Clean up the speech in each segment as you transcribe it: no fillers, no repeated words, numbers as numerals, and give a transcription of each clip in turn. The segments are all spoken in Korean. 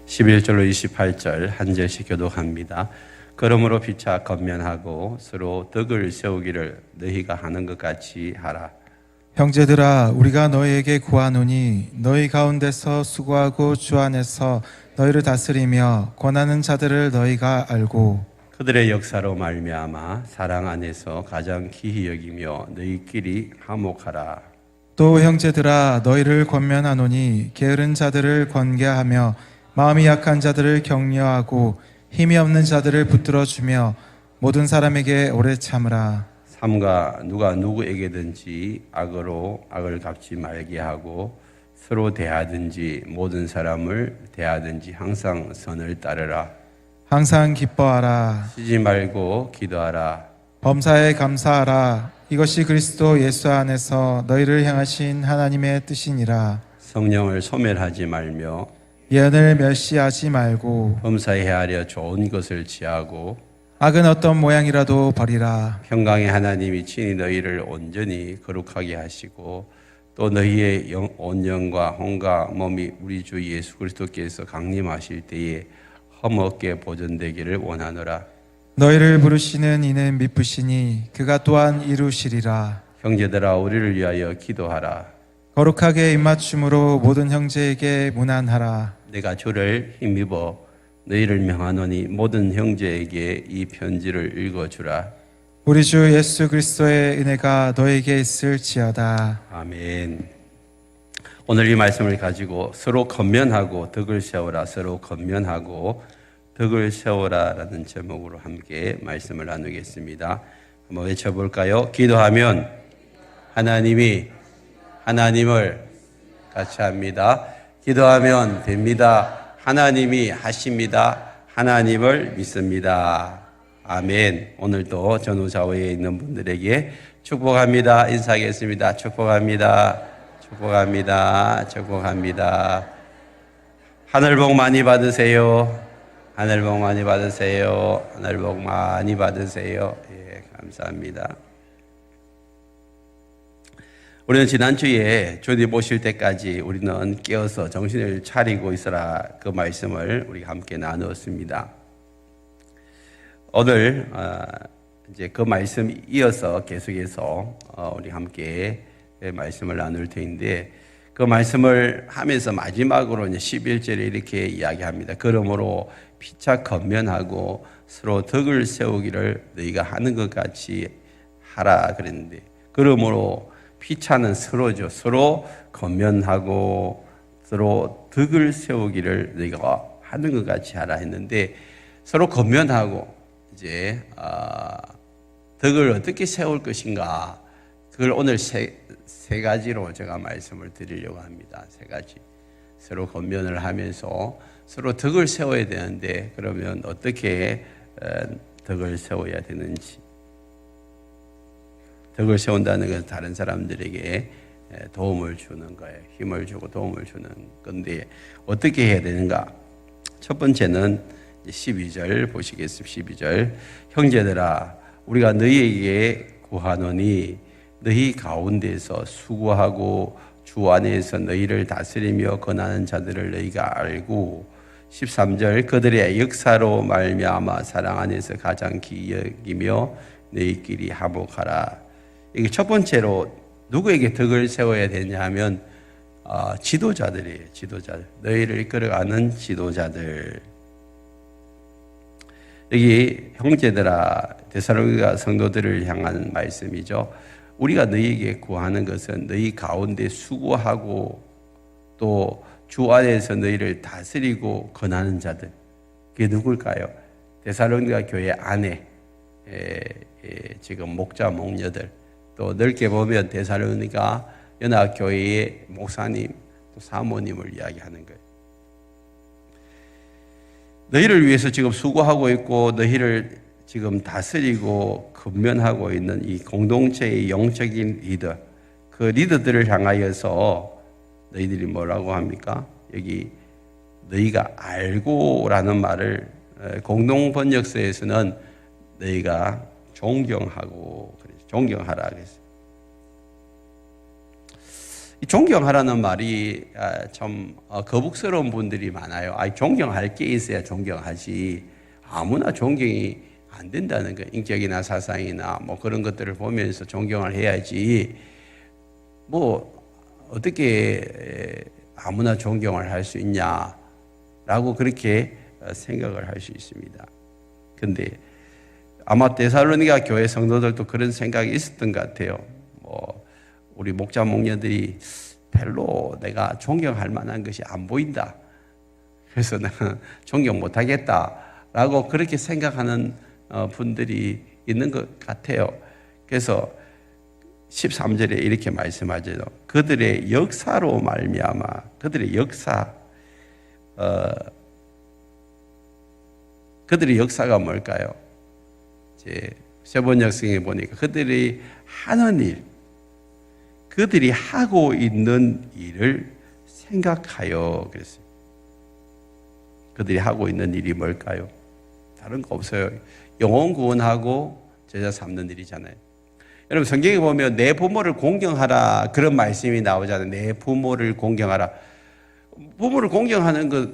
11절로 28절 한 절씩 교독합니다. 그러므로 피차 건면하고 서로 덕을 세우기를 너희가 하는 것 같이 하라. 형제들아, 우리가 너희에게 구하노니 너희 가운데서 수고하고 주 안에서 너희를 다스리며 권하는 자들을 너희가 알고 그들의 역사로 말미암아 사랑 안에서 가장 귀히 여기며 너희끼리 화목하라. 또 형제들아, 너희를 권면하노니 게으른 자들을 권계하며 마음이 약한 자들을 격려하고 힘이 없는 자들을 붙들어주며 모든 사람에게 오래 참으라. 삼가 누가 누구에게든지 악으로 악을 갚지 말게 하고 서로 대하든지 모든 사람을 대하든지 항상 선을 따르라. 항상 기뻐하라. 쉬지 말고 기도하라. 범사에 감사하라. 이것이 그리스도 예수 안에서 너희를 향하신 하나님의 뜻이니라. 성령을 소멸하지 말며 예언을 멸시하지 말고 범사에 헤아려 좋은 것을 취하고 악은 어떤 모양이라도 버리라. 평강의 하나님이 친히 너희를 온전히 거룩하게 하시고 또 너희의 온 영과 혼과 몸이 우리 주 예수 그리스도께서 강림하실 때에 험없게 보존되기를 원하노라. 너희를 부르시는 이는 미쁘시니 그가 또한 이루시리라. 형제들아 우리를 위하여 기도하라. 거룩하게 입맞춤으로 모든 형제에게 문안하라. 내가 주를 힘입어 너희를 명하노니 모든 형제에게 이 편지를 읽어주라. 우리 주 예수 그리스도의 은혜가 너에게 있을지어다. 아멘. 오늘 이 말씀을 가지고 서로 건면하고 덕을 세우라, 서로 건면하고 덕을 세우라라는 제목으로 함께 말씀을 나누겠습니다. 한번 외쳐볼까요? 기도하면 하나님이 하나님을 같이 합니다. 기도하면 됩니다. 하나님이 하십니다. 하나님을 믿습니다. 아멘. 오늘도 전후좌우에 있는 분들에게 축복합니다. 인사하겠습니다. 축복합니다. 축복합니다. 축복합니다. 하늘 복 많이 받으세요. 하늘 복 많이 받으세요. 하늘 복 많이 받으세요. 예, 감사합니다. 우리는 지난주에 주님 오실 때까지 우리는 깨어서 정신을 차리고 있어라 그 말씀을 우리가 함께 나누었습니다. 오늘 이제 그 말씀 이어서 계속해서 우리 함께 말씀을 나눌 텐데 그 말씀을 하면서 마지막으로 이제 11절에 이렇게 이야기합니다. 그러므로 피차 건면하고 서로 덕을 세우기를 너희가 하는 것 같이 하라 그랬는데 그러므로 피차는 서로죠. 서로 건면하고 서로 덕을 세우기를 너희가 하는 것 같이 하라 했는데 서로 건면하고 이제 덕을 어떻게 세울 것인가 그걸 오늘 세 가지로 제가 말씀을 드리려고 합니다. 세 가지. 서로 건면을 하면서 서로 덕을 세워야 되는데 그러면 어떻게 덕을 세워야 되는지 덕을 세운다는 것은 다른 사람들에게 도움을 주는 거예요. 힘을 주고 도움을 주는 건데 어떻게 해야 되는가? 첫 번째는 12절 보시겠습니다. 12절 형제들아 우리가 너희에게 구하노니 너희 가운데서 수고하고 주 안에서 너희를 다스리며 권하는 자들을 너희가 알고 13절 그들의 역사로 말미암아 사랑 안에서 가장 귀히 여기며 너희끼리 화목하라. 이게 첫 번째로 누구에게 덕을 세워야 되냐 하면 지도자들이에요. 지도자들. 너희를 이끌어가는 지도자들. 여기 형제들아 데살로니가 성도들을 향한 말씀이죠. 우리가 너희에게 구하는 것은 너희 가운데 수고하고 또 주 안에서 너희를 다스리고 권하는 자들. 그게 누굴까요? 데살로니가 교회 안에 지금 목자 목녀들 또 넓게 보면 데살로니가 연합교회의 목사님 또 사모님을 이야기하는 거예요. 너희를 위해서 지금 수고하고 있고 너희를 지금 다스리고 근면하고 있는 이 공동체의 영적인 리더 그 리더들을 향하여서 너희들이 뭐라고 합니까? 여기 너희가 알고라는 말을 공동 번역서에서는 너희가 존경하고 존경하라 그랬어요. 이 존경하라는 말이 참 거북스러운 분들이 많아요. 존경할 게 있어야 존경하지. 아무나 존경이 안 된다는 거예요. 인격이나 사상이나 뭐 그런 것들을 보면서 존경을 해야지. 뭐 어떻게 아무나 존경을 할 수 있냐라고 그렇게 생각을 할 수 있습니다. 근데 아마 데살로니가 교회 성도들도 그런 생각이 있었던 것 같아요. 뭐 우리 목자 목녀들이 별로 내가 존경할 만한 것이 안 보인다. 그래서 나는 존경 못 하겠다라고 그렇게 생각하는 분들이 있는 것 같아요. 그래서 13절에 이렇게 말씀하죠. 그들의 역사로 말미암아, 그들의 역사, 그들의 역사가 뭘까요? 이제 세번역성에 보니까 그들이 하는 일, 그들이 하고 있는 일을 생각하여 그랬어요. 그들이 하고 있는 일이 뭘까요? 다른 거 없어요. 영혼 구원하고 제자 삼는 일이잖아요. 여러분 성경에 보면 내 부모를 공경하라 그런 말씀이 나오잖아요. 내 부모를 공경하라. 부모를 공경하는 것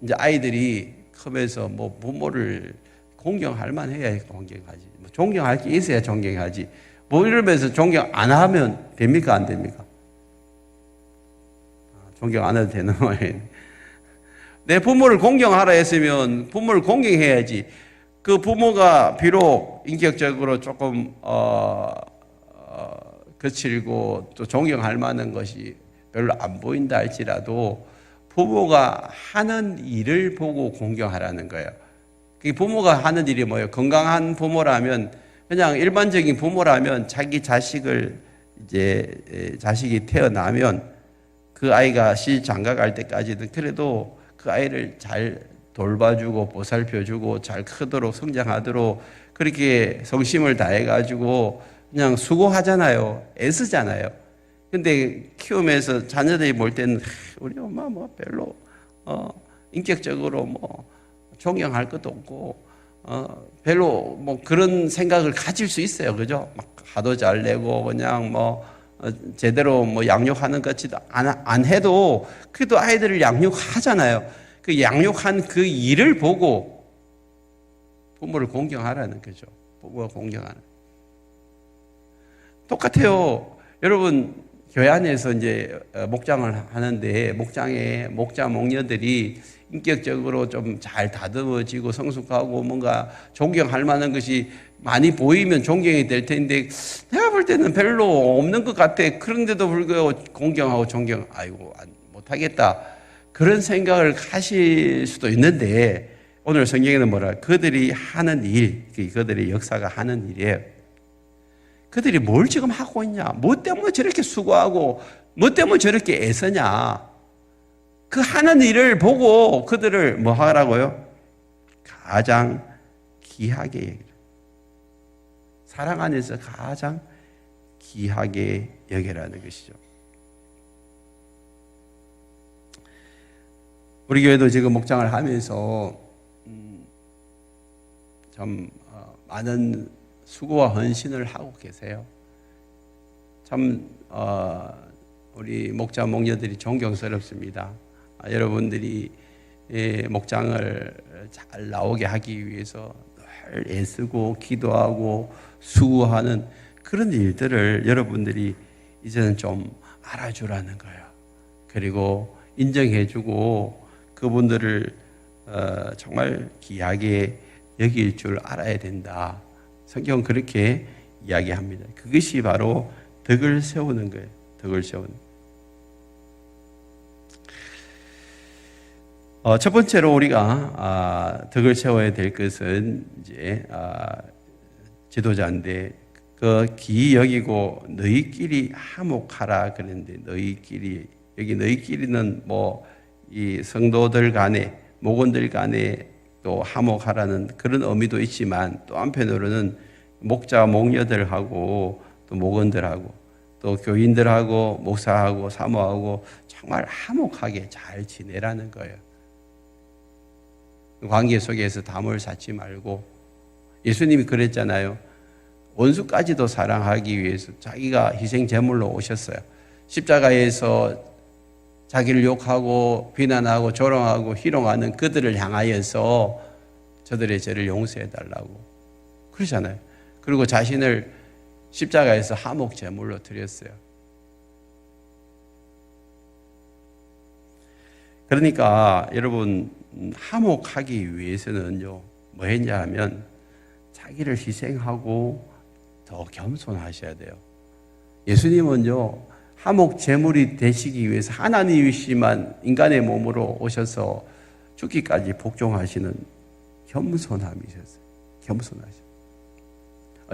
이제 아이들이 크면서 뭐 부모를 공경할 만해야 공경하지. 뭐 존경할 게 있어야 존경하지. 뭐 이러면서 존경 안 하면 됩니까 안 됩니까? 존경 안 해도 되는 거예요. 내 부모를 공경하라 했으면 부모를 공경해야지. 그 부모가 비록 인격적으로 조금 거칠고 또 존경할 만한 것이 별로 안 보인다 할지라도 부모가 하는 일을 보고 공경하라는 거예요. 그 부모가 하는 일이 뭐예요? 건강한 부모라면 그냥 일반적인 부모라면 자기 자식을 이제 자식이 태어나면 그 아이가 시집장가 갈 때까지는 그래도 그 아이를 잘 돌봐주고 보살펴주고 잘 크도록 성장하도록 그렇게 성심을 다해가지고 그냥 수고하잖아요. 애쓰잖아요. 근데 키우면서 자녀들이 볼 때는 우리 엄마 뭐 별로 인격적으로 뭐 존경할 것도 없고 별로 뭐 그런 생각을 가질 수 있어요. 그죠? 막 화도 잘 내고 그냥 뭐 제대로 뭐 양육하는 것 같지도 안 해도 그래도 아이들을 양육하잖아요. 그 양육한 그 일을 보고 부모를 공경하라는 거죠. 부모가 공경하는. 똑같아요. 여러분 교회 안에서 이제 목장을 하는데 목장에 목자 목녀들이 인격적으로 좀 잘 다듬어지고 성숙하고 뭔가 존경할 만한 것이 많이 보이면 존경이 될 텐데 내가 볼 때는 별로 없는 것 같아. 그런데도 불구하고 공경하고 존경, 아이고 못하겠다. 그런 생각을 하실 수도 있는데 오늘 성경에는 뭐라? 그들이 하는 일, 그들의 역사가 하는 일이에요. 그들이 뭘 지금 하고 있냐? 뭐 때문에 저렇게 수고하고 뭐 때문에 저렇게 애쓰냐? 그 하는 일을 보고 그들을 뭐 하라고요? 가장 귀하게 얘기해요. 사랑 안에서 가장 귀하게 여기라는 것이죠. 우리 교회도 지금 목장을 하면서 참 많은 수고와 헌신을 하고 계세요. 참 우리 목자 목녀들이 존경스럽습니다. 여러분들이 목장을 잘 나오게 하기 위해서 늘 애쓰고 기도하고 수고하는 그런 일들을 여러분들이 이제는 좀 알아주라는 거예요. 그리고 인정해주고 그분들을 정말 귀하게 여길 줄 알아야 된다. 성경은 그렇게 이야기합니다. 그것이 바로 덕을 세우는 거예요. 덕을 세우는. 첫 번째로 우리가 덕을 세워야 될 것은 이제 지도자인데 그 귀히 여기고 너희끼리 화목하라 그랬는데 너희끼리 여기 너희끼리는 뭐 이 성도들 간에 목원들 간에 또 화목하라는 그런 의미도 있지만 또 한편으로는 목자 목녀들하고 또 목원들하고 또 교인들하고 목사하고 사모하고 정말 화목하게 잘 지내라는 거예요. 관계 속에서 담을 쌓지 말고 예수님이 그랬잖아요. 원수까지도 사랑하기 위해서 자기가 희생 제물로 오셨어요. 십자가에서 자기를 욕하고 비난하고 조롱하고 희롱하는 그들을 향하여서 저들의 죄를 용서해 달라고 그러잖아요. 그리고 자신을 십자가에서 화목 제물로 드렸어요. 그러니까 여러분 화목하기 위해서는요 뭐 했냐 하면 자기를 희생하고 더 겸손하셔야 돼요. 예수님은요 화목 제물이 되시기 위해서 하나님이시만 인간의 몸으로 오셔서 죽기까지 복종하시는 겸손함이셨어요.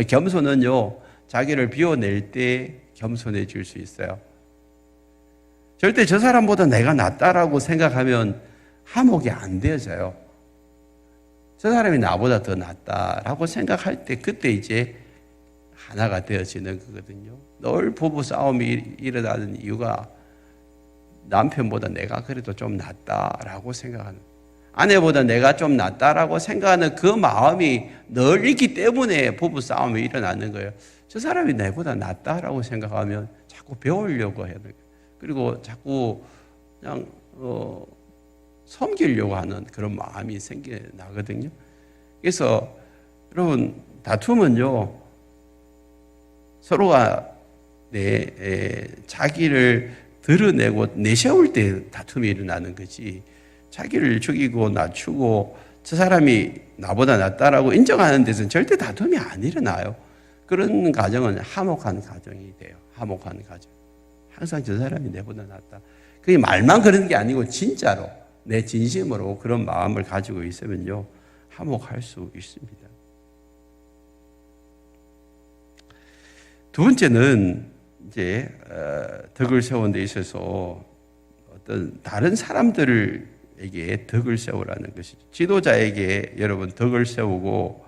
겸손은요 자기를 비워낼 때 겸손해질 수 있어요. 절대 저 사람보다 내가 낫다라고 생각하면 화목이 안 되어져요. 저 사람이 나보다 더 낫다라고 생각할 때 그때 이제 하나가 되어지는 거거든요. 늘 부부 싸움이 일어나는 이유가 남편보다 내가 그래도 좀 낫다라고 생각하는, 아내보다 내가 좀 낫다라고 생각하는 그 마음이 늘 있기 때문에 부부 싸움이 일어나는 거예요. 저 사람이 내보다 낫다라고 생각하면 자꾸 배우려고 해야 돼요. 그리고 자꾸 그냥 섬기려고 하는 그런 마음이 생겨나거든요. 그래서 여러분 다툼은요 서로가 자기를 드러내고 내세울 때 다툼이 일어나는 거지, 자기를 죽이고 낮추고 저 사람이 나보다 낫다라고 인정하는 데서는 절대 다툼이 안 일어나요. 그런 가정은 화목한 가정이 돼요. 화목한 가정. 항상 저 사람이 내보다 낫다. 그게 말만 그런 게 아니고 진짜로 내 진심으로 그런 마음을 가지고 있으면요 화목할 수 있습니다. 두 번째는 이제 덕을 세우는 데 있어서 어떤 다른 사람들에게 덕을 세우라는 것이죠. 지도자에게 여러분 덕을 세우고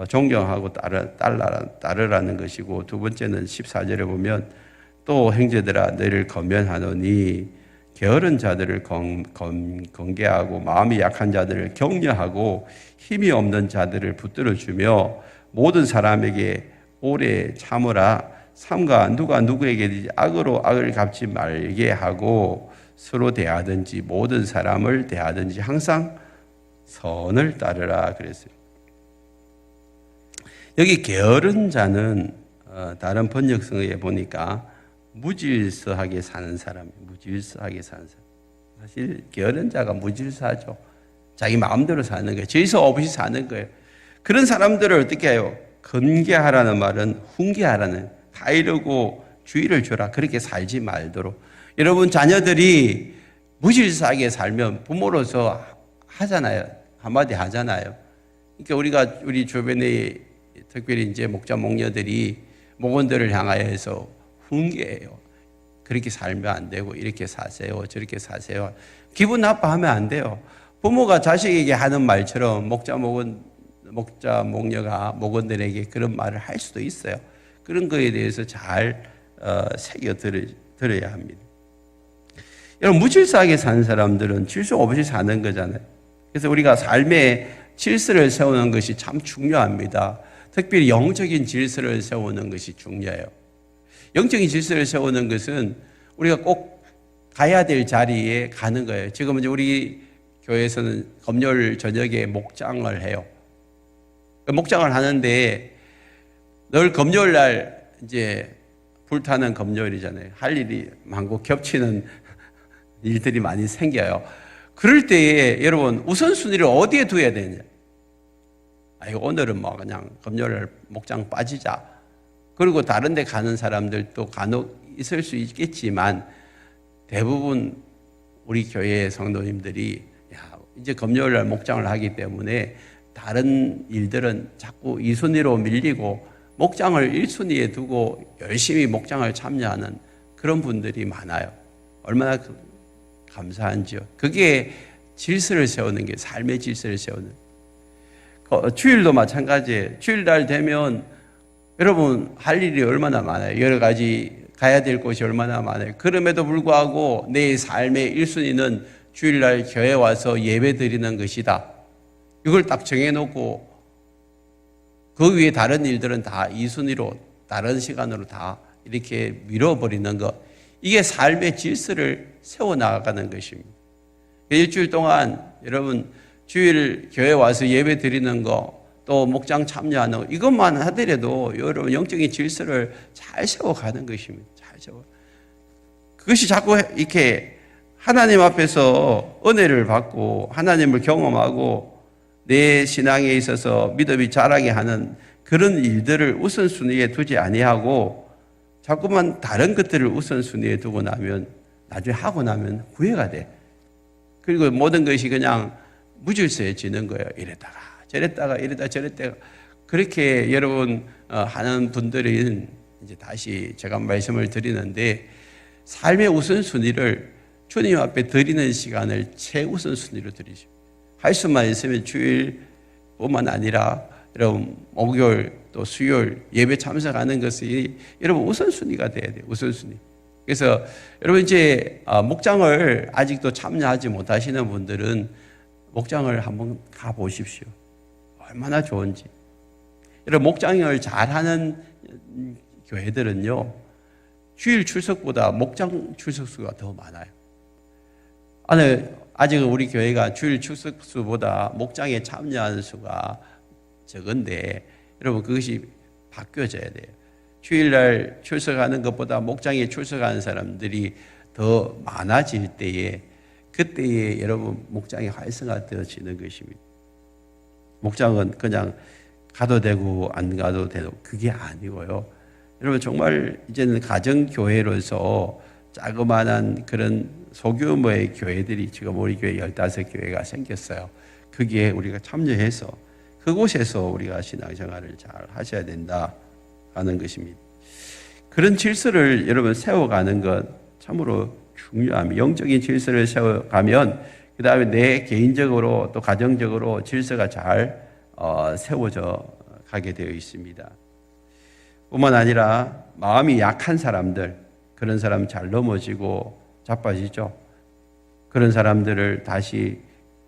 존경하고 따르라는 것이고, 두 번째는 14절에 보면 또 형제들아 너희를 권면하노니 게으른 자들을 건개하고 마음이 약한 자들을 격려하고 힘이 없는 자들을 붙들어주며 모든 사람에게 오래 참으라. 삼가 누가 누구에게 악으로 악을 갚지 말게 하고 서로 대하든지 모든 사람을 대하든지 항상 선을 따르라 그랬어요. 여기 게으른 자는 다른 번역성에 보니까 무질서하게 사는 사람, 무질서하게 사는 사람. 사실 게으른 자가 무질서하죠. 자기 마음대로 사는 거예요. 질서 없이 사는 거예요. 그런 사람들을 어떻게 해요? 건개하라는 말은 훈계하라는, 가이르고 주의를 줘라. 그렇게 살지 말도록. 여러분 자녀들이 무질서하게 살면 부모로서 하잖아요. 한마디 하잖아요. 그러니까 우리 주변에 특별히 이제 목자 목녀들이 목원들을 향하여서 훈계해요. 그렇게 살면 안 되고 이렇게 사세요. 저렇게 사세요. 기분 나빠하면 안 돼요. 부모가 자식에게 하는 말처럼 목자 목녀가 목원들에게 그런 말을 할 수도 있어요. 그런 거에 대해서 잘 새겨 들어야 합니다. 여러분 무질서하게 사는 사람들은 질서 없이 사는 거잖아요. 그래서 우리가 삶에 질서를 세우는 것이 참 중요합니다. 특별히 영적인 질서를 세우는 것이 중요해요. 영적인 질서를 세우는 것은 우리가 꼭 가야 될 자리에 가는 거예요. 지금 이제 우리 교회에서는 금요일 저녁에 목장을 해요. 목장을 하는데 늘 금요일 날 이제 불타는 금요일이잖아요. 할 일이 많고 겹치는 일들이 많이 생겨요. 그럴 때에 여러분 우선순위를 어디에 두어야 되냐? 오늘은 뭐 그냥 금요일 날 목장 빠지자. 그리고 다른 데 가는 사람들도 간혹 있을 수 있겠지만 대부분 우리 교회 성도님들이 이제 금요일 날 목장을 하기 때문에 다른 일들은 자꾸 2순위로 밀리고 목장을 1순위에 두고 열심히 목장을 참여하는 그런 분들이 많아요. 얼마나 감사한지요. 그게 질서를 세우는 게 삶의 질서를 세우는. 주일도 마찬가지예요. 주일날 되면 여러분 할 일이 얼마나 많아요. 여러 가지 가야 될 곳이 얼마나 많아요. 그럼에도 불구하고 내 삶의 1순위는 주일날 교회 와서 예배 드리는 것이다. 이걸 딱 정해놓고 그 위에 다른 일들은 다 2순위로 다른 시간으로 다 이렇게 밀어버리는 것. 이게 삶의 질서를 세워나가는 것입니다. 일주일 동안 여러분 주일 교회 와서 예배 드리는 거, 또 목장 참여하는 거, 이것만 하더라도 여러분 영적인 질서를 잘 세워가는 것입니다. 잘 세워. 그것이 자꾸 이렇게 하나님 앞에서 은혜를 받고 하나님을 경험하고 내 신앙에 있어서 믿음이 자라게 하는 그런 일들을 우선순위에 두지 아니하고 자꾸만 다른 것들을 우선순위에 두고 나면 나중에 하고 나면 후회가 돼. 그리고 모든 것이 그냥 무질서해지는 거예요. 이랬다가 저랬다가 이랬다가 저랬다가. 그렇게 여러분 하는 분들은 이제 다시 제가 말씀을 드리는데, 삶의 우선순위를 주님 앞에 드리는 시간을 최우선순위로 드리죠. 할 수만 있으면 주일뿐만 아니라 여러분 목요일 또 수요일 예배 참석하는 것이 여러분 우선순위가 돼야 돼요. 우선순위. 그래서 여러분 이제 목장을 아직도 참여하지 못하시는 분들은 목장을 한번 가보십시오. 얼마나 좋은지. 여러분 목장을 잘하는 교회들은요, 주일 출석보다 목장 출석 수가 더 많아요. 아직 우리 교회가 주일 출석 수보다 목장에 참여하는 수가 적은데, 여러분 그것이 바뀌어져야 돼요. 주일날 출석하는 것보다 목장에 출석하는 사람들이 더 많아질 때에, 그때에 여러분 목장이 활성화되어지는 것입니다. 목장은 그냥 가도 되고 안 가도 되고 그게 아니고요. 여러분 정말 이제는 가정교회로서 자그마한 그런 소규모의 교회들이 지금 우리 교회 15교회가 생겼어요. 거기에 우리가 참여해서 그곳에서 우리가 신앙생활을 잘 하셔야 된다 하는 것입니다. 그런 질서를 여러분 세워가는 것 참으로 중요합니다. 영적인 질서를 세워가면 그 다음에 내 개인적으로 또 가정적으로 질서가 잘 세워져 가게 되어 있습니다. 뿐만 아니라 마음이 약한 사람들, 그런 사람 잘 넘어지고 자빠지죠. 그런 사람들을 다시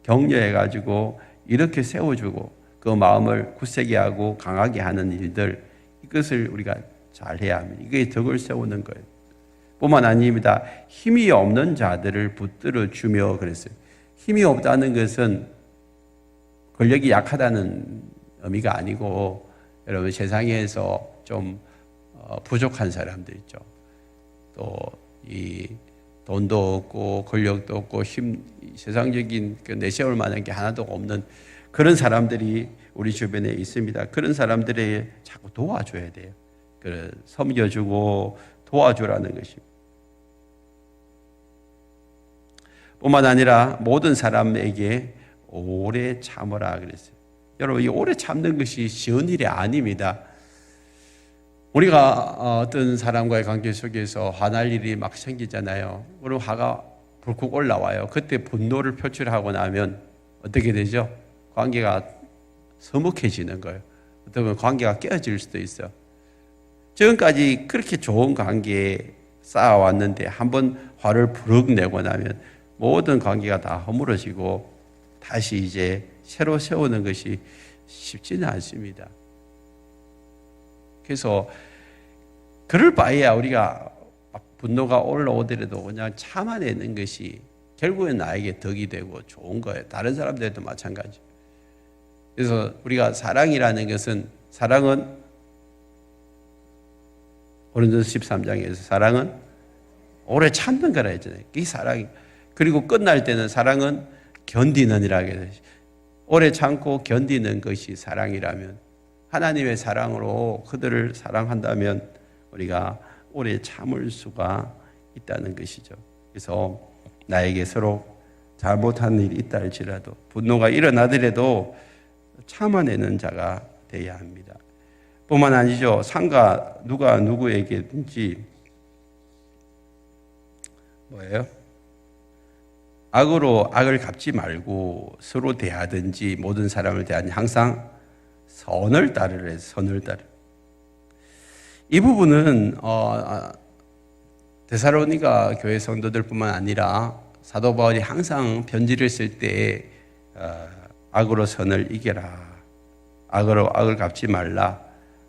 격려해가지고 이렇게 세워주고 그 마음을 굳세게 하고 강하게 하는 일들, 이것을 우리가 잘 해야 합니다. 이게 덕을 세우는 거예요. 뿐만 아닙니다. 힘이 없는 자들을 붙들어 주며 그랬어요. 힘이 없다는 것은 권력이 약하다는 의미가 아니고, 여러분 세상에서 좀 부족한 사람들 있죠. 또 이 돈도 없고 권력도 없고 세상적인 내세울 만한 게 하나도 없는 그런 사람들이 우리 주변에 있습니다. 그런 사람들에 자꾸 도와줘야 돼요. 섬겨주고 도와주라는 것입니다. 뿐만 아니라 모든 사람에게 오래 참으라 그랬어요. 여러분, 이 오래 참는 것이 쉬운 일이 아닙니다. 우리가 어떤 사람과의 관계 속에서 화날 일이 막 생기잖아요. 그럼 화가 불쑥 올라와요. 그때 분노를 표출하고 나면 어떻게 되죠? 관계가 서먹해지는 거예요. 어떤 관계가 깨어질 수도 있어요. 지금까지 그렇게 좋은 관계에 쌓아왔는데 한번 화를 부르륵 내고 나면 모든 관계가 다 허물어지고 다시 이제 새로 세우는 것이 쉽지는 않습니다. 그래서 그럴 바에야 우리가 분노가 올라오더라도 그냥 참아내는 것이 결국엔 나에게 덕이 되고 좋은 거예요. 다른 사람들도 마찬가지. 그래서 우리가 사랑이라는 것은, 사랑은 고린도서 13장에서 사랑은 오래 참는 거라 했잖아요. 이 사랑이. 그리고 끝날 때는 사랑은 견디는이라 하게 오래 참고 견디는 것이 사랑이라면, 하나님의 사랑으로 그들을 사랑한다면 우리가 오래 참을 수가 있다는 것이죠. 그래서 나에게 서로 잘못한 일이 있다 할지라도, 분노가 일어나더라도 참아내는 자가 되어야 합니다. 뿐만 아니죠. 상가 누가 누구에게든지 뭐예요? 악으로 악을 갚지 말고 서로 대하든지 모든 사람을 대하든지 항상 선을 따르래. 선을 따르. 이 부분은 데살로니가 교회 성도들뿐만 아니라 사도 바울이 항상 편지를 쓸 때 악으로 선을 이겨라, 악으로 악을 갚지 말라,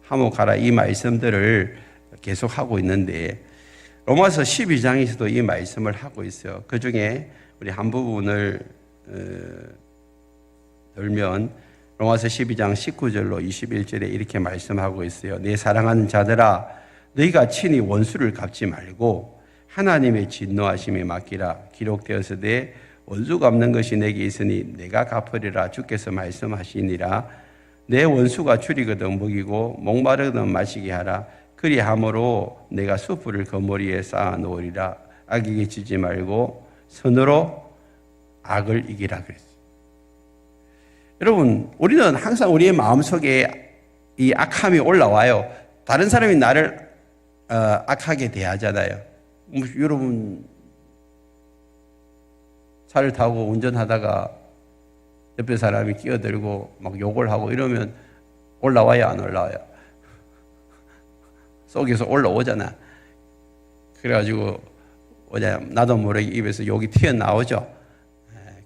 화목하라, 이 말씀들을 계속 하고 있는데, 로마서 12장에서도 이 말씀을 하고 있어요. 그 중에 우리 한 부분을 들면 로마서 12장 19절로 21절에 이렇게 말씀하고 있어요. 내 사랑하는 자들아, 너희가 친히 원수를 갚지 말고 하나님의 진노하심에 맡기라. 기록되었으되 원수 갚는 것이 내게 있으니 내가 갚으리라. 주께서 말씀하시니라. 내 원수가 줄이거든 먹이고 목마르거든 마시게 하라. 그리함으로 내가 숯불을 거머리에 쌓아 놓으리라. 악에게 지지 말고 선으로 악을 이기라 그랬어요. 여러분, 우리는 항상 우리의 마음속에 이 악함이 올라와요. 다른 사람이 나를 악하게 대하잖아요. 여러분, 차를 타고 운전하다가 옆에 사람이 끼어들고 막 욕을 하고 이러면 올라와요, 안 올라와요? 속에서 올라오잖아. 그래가지고 나도 모르게 입에서 욕이 튀어나오죠.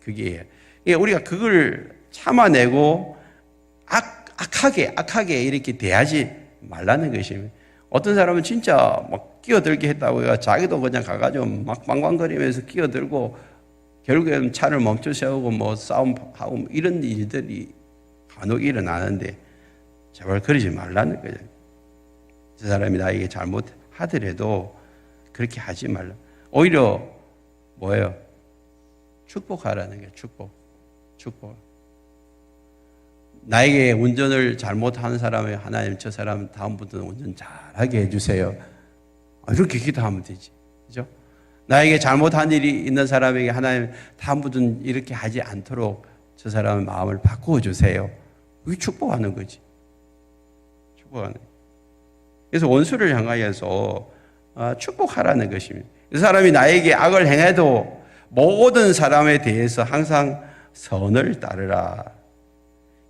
그게 우리가 그걸 참아내고 악하게 이렇게 대하지 말라는 것입니다. 어떤 사람은 진짜 막 끼어들게 했다고 해서 자기도 그냥 가가지고 막 방방거리면서 끼어들고 결국에는 차를 멈춰 세우고 뭐 싸움하고 뭐 이런 일들이 간혹 일어나는데 제발 그러지 말라는 거예요. 저 사람이 나에게 잘못하더라도 그렇게 하지 말라. 오히려 뭐예요? 축복하라는 거예요. 축복. 나에게 운전을 잘못하는 사람이 하나님 저 사람 다음부터는 운전 잘하게 해주세요. 이렇게 기도하면 되지. 그죠? 나에게 잘못한 일이 있는 사람에게 하나님 다음부터는 이렇게 하지 않도록 저 사람의 마음을 바꾸어 주세요. 그게 축복하는 거지. 축복하는 거지. 그래서 원수를 향하여서 축복하라는 것입니다. 그 사람이 나에게 악을 행해도 모든 사람에 대해서 항상 선을 따르라.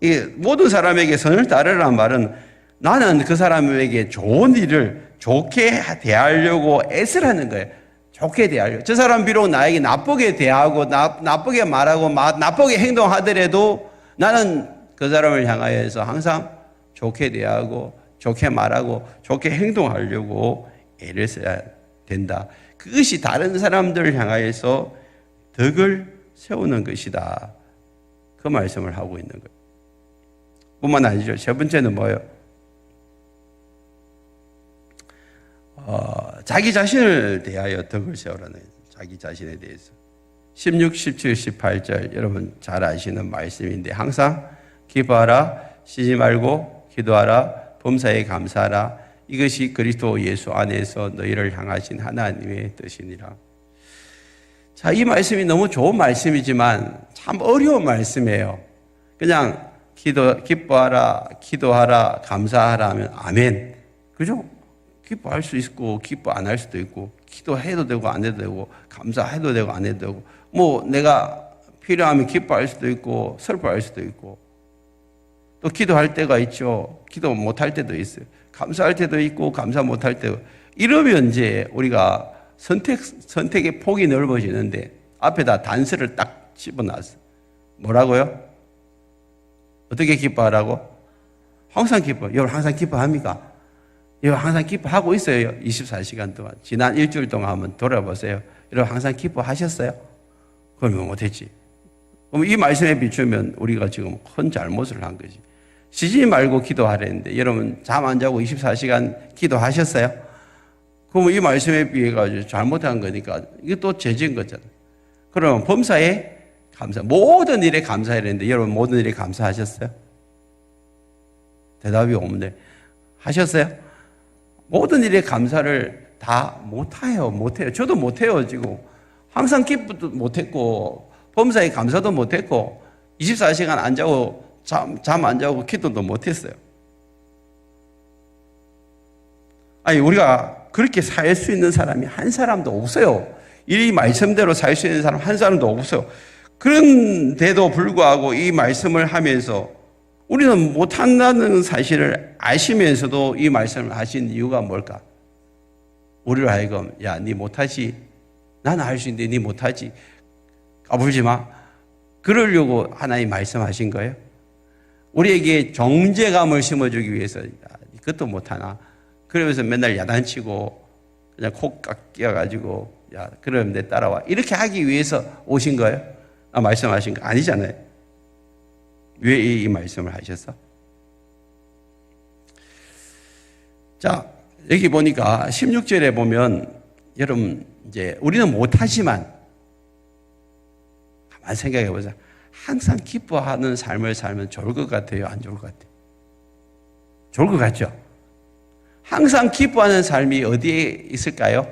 이 모든 사람에게 선을 따르라는 말은 나는 그 사람에게 좋은 일을 좋게 대하려고 애쓰라는 거예요. 좋게 대하려고. 저 사람 비록 나에게 나쁘게 대하고 나쁘게 말하고 나쁘게 행동하더라도 나는 그 사람을 향하여서 항상 좋게 대하고 좋게 말하고 좋게 행동하려고 애를 써야 된다. 그것이 다른 사람들을 향하여서 덕을 세우는 것이다. 그 말씀을 하고 있는 거예요. 뿐만 아니죠. 세 번째는 뭐예요? 자기 자신을 대하여 덕을 세우라는 거예요. 자기 자신에 대해서. 16, 17, 18절 여러분 잘 아시는 말씀인데 항상 기뻐하라, 쉬지 말고 기도하라, 범사에 감사하라. 이것이 그리스도 예수 안에서 너희를 향하신 하나님의 뜻이니라. 자, 이 말씀이 너무 좋은 말씀이지만 참 어려운 말씀이에요. 그냥 기뻐하라, 기도하라, 감사하라 하면 아멘. 그죠? 기뻐할 수 있고 기뻐 안 할 수도 있고 기도해도 되고 안 해도 되고 감사해도 되고 안 해도 되고 뭐 내가 필요하면 기뻐할 수도 있고 슬퍼할 수도 있고 또 기도할 때가 있죠. 기도 못할 때도 있어요. 감사할 때도 있고 감사 못할 때도. 이러면 이제 우리가 선택의 폭이 넓어지는데 앞에다 단서를 딱 집어놨어요. 뭐라고요? 어떻게 기뻐하라고? 항상 기뻐. 여러분 항상 기뻐합니까? 여러분 항상 기뻐하고 있어요. 24시간 동안. 지난 일주일 동안 한번 돌아보세요. 여러분 항상 기뻐하셨어요? 그러면 못했지. 그럼 이 말씀에 비추면 우리가 지금 큰 잘못을 한 거지. 쉬지 말고 기도하랬는데 여러분 잠 안 자고 24시간 기도하셨어요? 그러면 이 말씀에 비해 가지고 잘못한 거니까 이게 또 죄진 거잖아요. 그러면 범사에 감사, 모든 일에 감사했는데 여러분 모든 일에 감사하셨어요? 대답이 없네. 하셨어요? 모든 일에 감사를 다 못해요. 저도 못해요, 지금. 항상 기쁘도 못했고, 범사에 감사도 못했고, 24시간 안 자고, 잠 안 자고, 기도도 못했어요. 아니, 우리가 그렇게 살 수 있는 사람이 한 사람도 없어요. 이 말씀대로 살 수 있는 사람 한 사람도 없어요. 그런데도 불구하고 이 말씀을 하면서 우리는 못한다는 사실을 아시면서도 이 말씀을 하신 이유가 뭘까? 우리를 하여금 야, 네 못하지. 나는 할 수 있는데 네 못하지. 까불지 마. 그러려고 하나님 말씀하신 거예요. 우리에게 정죄감을 심어주기 위해서 야, 그것도 못하나. 그러면서 맨날 야단치고 그냥 콕 끼어가지고 야 그럼 내 따라와 이렇게 하기 위해서 오신 거예요? 말씀하신 거 아니잖아요. 왜 이 말씀을 하셨어? 자, 여기 보니까 16절에 보면 여러분 이제 우리는 못하지만 가만히 생각해 보자. 항상 기뻐하는 삶을 살면 좋을 것 같아요? 안 좋을 것 같아요? 좋을 것 같죠? 항상 기뻐하는 삶이 어디에 있을까요?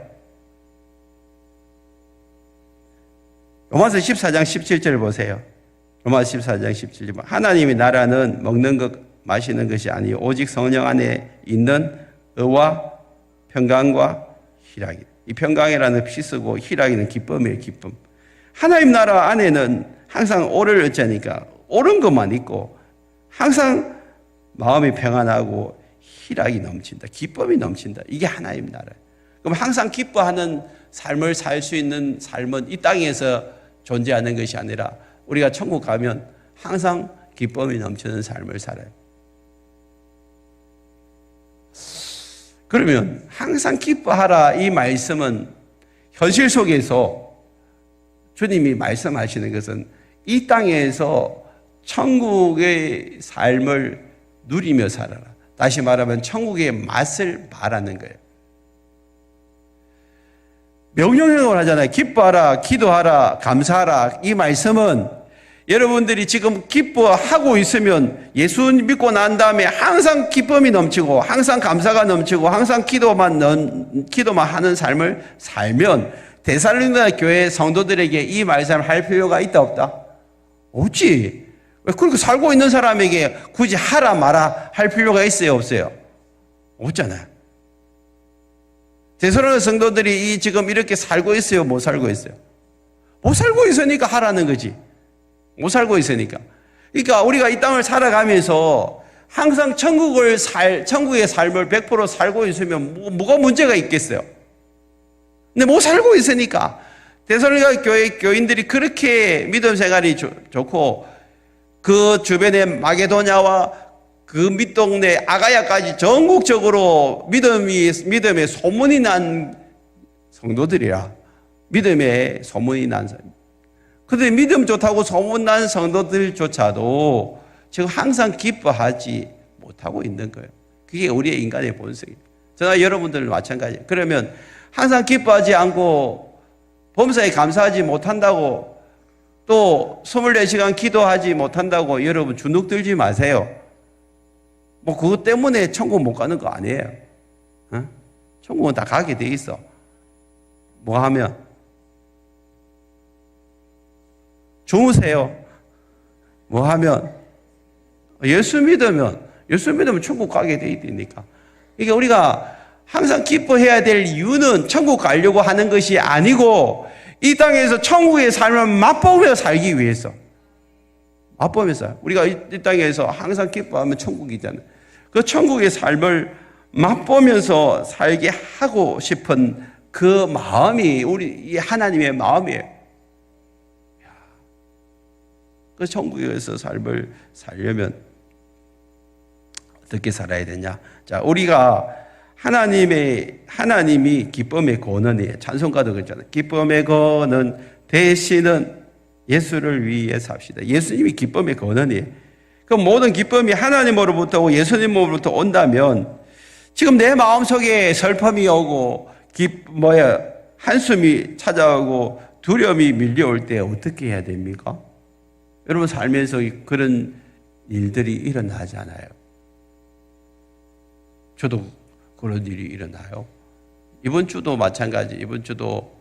로마서 14장 17절 보세요. 로마서 14장 17절. 하나님의 나라는 먹는 것, 마시는 것이 아니요 오직 성령 안에 있는 의와 평강과 희락이. 이 평강이라는 피쓰고 희락이는 기쁨이에요. 기쁨. 하나님 나라 안에는 항상 오를 어쩌니까 옳은 것만 있고 항상 마음이 평안하고 희락이 넘친다. 기쁨이 넘친다. 이게 하나님 나라예요. 그럼 항상 기뻐하는 삶을 살 수 있는 삶은 이 땅에서 존재하는 것이 아니라 우리가 천국 가면 항상 기쁨이 넘치는 삶을 살아요. 그러면 항상 기뻐하라 이 말씀은 현실 속에서 주님이 말씀하시는 것은 이 땅에서 천국의 삶을 누리며 살아라. 다시 말하면 천국의 맛을 말하는 거예요. 명령형을 하잖아요. 기뻐하라, 기도하라, 감사하라. 이 말씀은 여러분들이 지금 기뻐하고 있으면 예수 믿고 난 다음에 항상 기쁨이 넘치고 항상 감사가 넘치고 항상 기도만 하는 삶을 살면 데살로니가 교회 성도들에게 이 말씀을 할 필요가 있다 없다? 없지. 왜 그렇게 살고 있는 사람에게 굳이 하라 마라 할 필요가 있어요 없어요? 없잖아요. 데살로니가 성도들이 지금 이렇게 살고 있어요 못 살고 있어요? 못 살고 있으니까 하라는 거지. 못 살고 있으니까. 그러니까 우리가 이 땅을 살아가면서 항상 천국의 삶을 100% 살고 있으면 뭐가 문제가 있겠어요? 근데 못 살고 있으니까 데살로니가 교회 교인들이 그렇게 믿음 생활이 좋고 그 주변에 마게도냐와 그 밑동네 아가야까지 전국적으로 믿음의 소문이 난 성도들이라. 믿음의 소문이 난 사람. 그런데 믿음 좋다고 소문난 성도들조차도 지금 항상 기뻐하지 못하고 있는 거예요. 그게 우리의 인간의 본성이에요. 저나 여러분들은 마찬가지예요. 그러면 항상 기뻐하지 않고 범사에 감사하지 못한다고 또 24시간 기도하지 못한다고 여러분 주눅 들지 마세요. 뭐 그것 때문에 천국 못 가는 거 아니에요. 어? 천국은 다 가게 돼 있어. 뭐 하면? 주무세요. 뭐 하면? 예수 믿으면 천국 가게 돼 있으니까. 이게 우리가 항상 기뻐해야 될 이유는 천국 가려고 하는 것이 아니고 이 땅에서 천국의 삶을 맛보며 살기 위해서. 맛보면서 우리가 이 땅에서 항상 기뻐하면 천국이잖아요. 그 천국의 삶을 맛보면서 살게 하고 싶은 그 마음이 우리 하나님의 마음이에요. 그 천국에서 삶을 살려면 어떻게 살아야 되냐? 자, 우리가 하나님이 기쁨의 근원이에요. 찬송가도 그렇잖아요. 기쁨의 근원 되시는 예수를 위해 삽시다. 예수님이 기쁨의 근원이에요. 그 모든 기쁨이 하나님으로부터 오고 예수님으로부터 온다면 지금 내 마음속에 슬픔이 오고 한숨이 찾아오고 두려움이 밀려올 때 어떻게 해야 됩니까? 여러분 살면서 그런 일들이 일어나잖아요. 저도 그런 일이 일어나요. 이번 주도 마찬가지. 이번 주도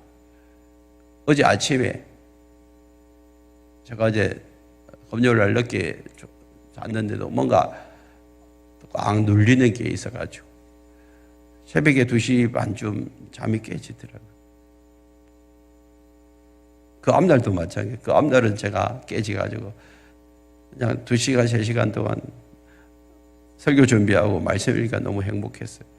어제 아침에 제가 이제 금요일 날 늦게 잤는데도 뭔가 꽉 눌리는 게 있어가지고 새벽에 2시 반쯤 잠이 깨지더라고요. 그 앞날도 마찬가지예요. 그 앞날은 제가 깨지가지고 그냥 2시간, 3시간 동안 설교 준비하고 말씀 읽으니까 너무 행복했어요.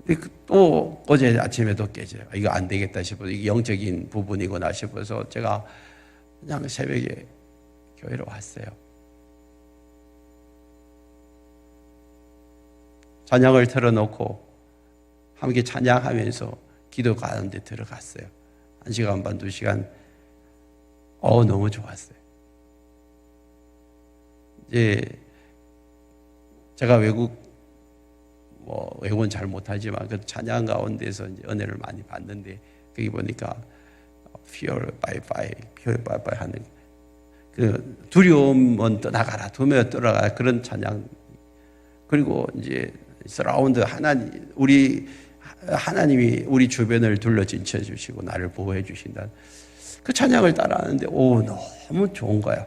근데 또 어제 아침에도 깨져요. 이거 안 되겠다 싶어서 이게 영적인 부분이구나 싶어서 제가 그냥 새벽에 교회로 왔어요. 찬양을 틀어놓고 함께 찬양하면서 기도 가운데 들어갔어요. 1시간 반, 2시간. 너무 좋았어요. 이제 제가 외국은 잘 못하지만 그 찬양 가운데서 이제 은혜를 많이 받는데 거기 보니까 Pure by fire, pure by fire 하는 그 두려움은 떠나가라, 두려움 떠나가라 그런 찬양. 그리고 이제 서라운드 하나님이 우리 주변을 둘러 진쳐 주시고 나를 보호해 주신다. 그 찬양을 따라하는데 너무 좋은 거야.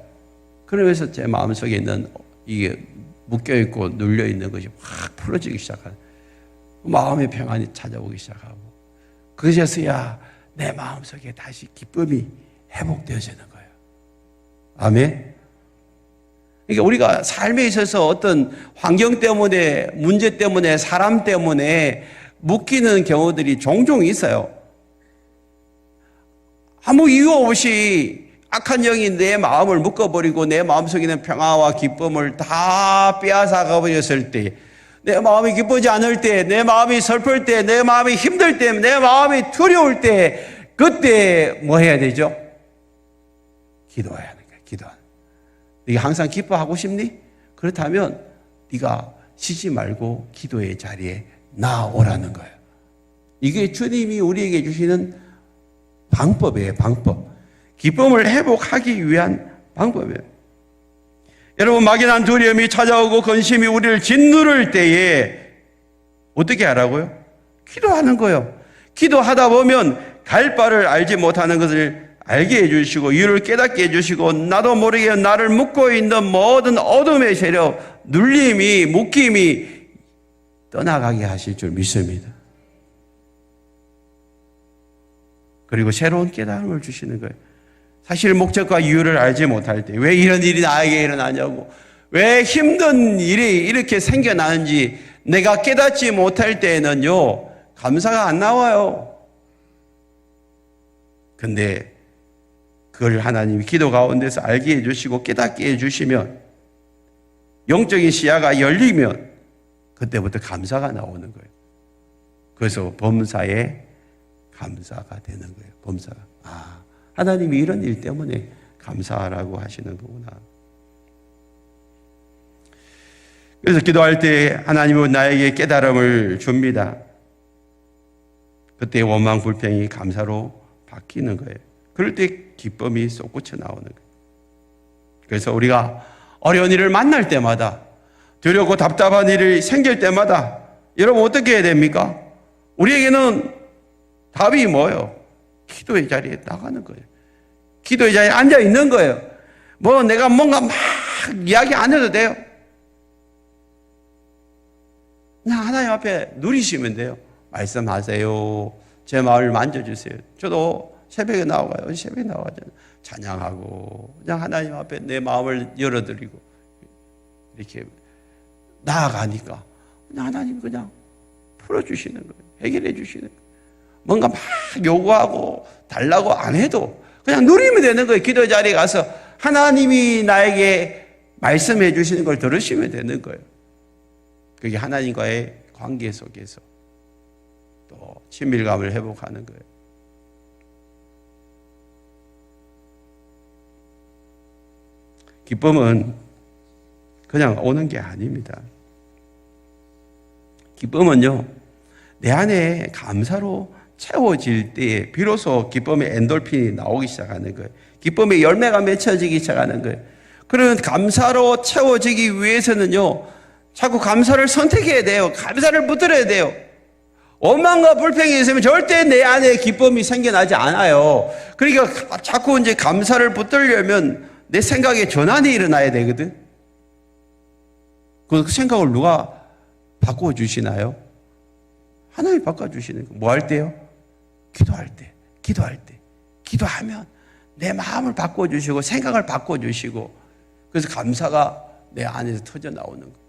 그러면서 제 마음속에 있는 이게 묶여있고 눌려있는 것이 확 풀어지기 시작하는, 마음의 평안이 찾아오기 시작하고, 그제서야 내 마음속에 다시 기쁨이 회복되어지는 거예요. 아멘. 그러니까 우리가 삶에 있어서 어떤 환경 때문에, 문제 때문에, 사람 때문에 묶이는 경우들이 종종 있어요. 아무 이유 없이 악한 영이 내 마음을 묶어버리고 내 마음속에 있는 평화와 기쁨을 다 빼앗아가 버렸을 때, 내 마음이 기쁘지 않을 때, 내 마음이 슬플 때, 내 마음이 힘들 때, 내 마음이 두려울 때, 그때 뭐 해야 되죠? 기도해야 하는 거예요. 기도하는. 네가 항상 기뻐하고 싶니? 그렇다면 네가 쉬지 말고 기도의 자리에 나오라는 거예요. 이게 주님이 우리에게 주시는 방법이에요. 방법. 기쁨을 회복하기 위한 방법이에요. 여러분, 막연한 두려움이 찾아오고 근심이 우리를 짓누를 때에 어떻게 하라고요? 기도하는 거예요. 기도하다 보면 갈 바를 알지 못하는 것을 알게 해주시고 이유를 깨닫게 해주시고 나도 모르게 나를 묶고 있는 모든 어둠의 세력, 눌림이, 묶임이 떠나가게 하실 줄 믿습니다. 그리고 새로운 깨달음을 주시는 거예요. 사실 목적과 이유를 알지 못할 때, 왜 이런 일이 나에게 일어나냐고, 왜 힘든 일이 이렇게 생겨나는지 내가 깨닫지 못할 때에는요, 감사가 안 나와요. 근데 그걸 하나님이 기도 가운데서 알게 해주시고 깨닫게 해주시면, 영적인 시야가 열리면 그때부터 감사가 나오는 거예요. 그래서 범사에 감사가 되는 거예요. 범사가. 하나님이 이런 일 때문에 감사하라고 하시는 거구나. 그래서 기도할 때 하나님은 나에게 깨달음을 줍니다. 그때 원망, 불평이 감사로 바뀌는 거예요. 그럴 때 기쁨이 솟구쳐 나오는 거예요. 그래서 우리가 어려운 일을 만날 때마다, 두렵고 답답한 일이 생길 때마다 여러분 어떻게 해야 됩니까? 우리에게는 답이 뭐예요? 기도의 자리에 나가는 거예요. 기도의 자리에 앉아 있는 거예요. 내가 뭔가 막 이야기 안 해도 돼요. 그냥 하나님 앞에 누리시면 돼요. 말씀하세요. 제 마음을 만져주세요. 저도 새벽에 나와요. 새벽에 나와가지고 찬양하고 그냥 하나님 앞에 내 마음을 열어드리고 이렇게 나아가니까 그냥 하나님 그냥 풀어주시는 거예요. 해결해 주시는 거예요. 뭔가 막 요구하고 달라고 안 해도 그냥 누리면 되는 거예요. 기도 자리에 가서 하나님이 나에게 말씀해 주시는 걸 들으시면 되는 거예요. 그게 하나님과의 관계 속에서 또 친밀감을 회복하는 거예요. 기쁨은 그냥 오는 게 아닙니다. 기쁨은요, 내 안에 감사로 채워질 때에 비로소 기쁨의 엔돌핀이 나오기 시작하는 거예요. 기쁨의 열매가 맺혀지기 시작하는 거예요. 그런 감사로 채워지기 위해서는요, 자꾸 감사를 선택해야 돼요. 감사를 붙들어야 돼요. 원망과 불평이 있으면 절대 내 안에 기쁨이 생겨나지 않아요. 그러니까 자꾸 이제 감사를 붙들려면 내 생각에 전환이 일어나야 되거든. 그 생각을 누가 바꿔주시나요? 하나님이 바꿔주시는 거. 뭐 할 때요? 기도할 때. 기도하면 내 마음을 바꿔주시고 생각을 바꿔주시고 그래서 감사가 내 안에서 터져 나오는 거.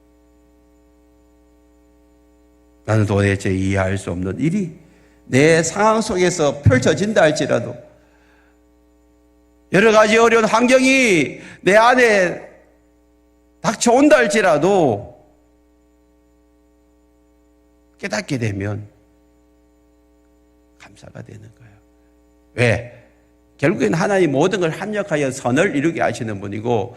나는 도대체 이해할 수 없는 일이 내 상황 속에서 펼쳐진다 할지라도 여러 가지 어려운 환경이 내 안에 닥쳐온다 할지라도 깨닫게 되면 감사가 되는 거예요. 왜? 결국엔 하나님 모든 걸 합력하여 선을 이루게 하시는 분이고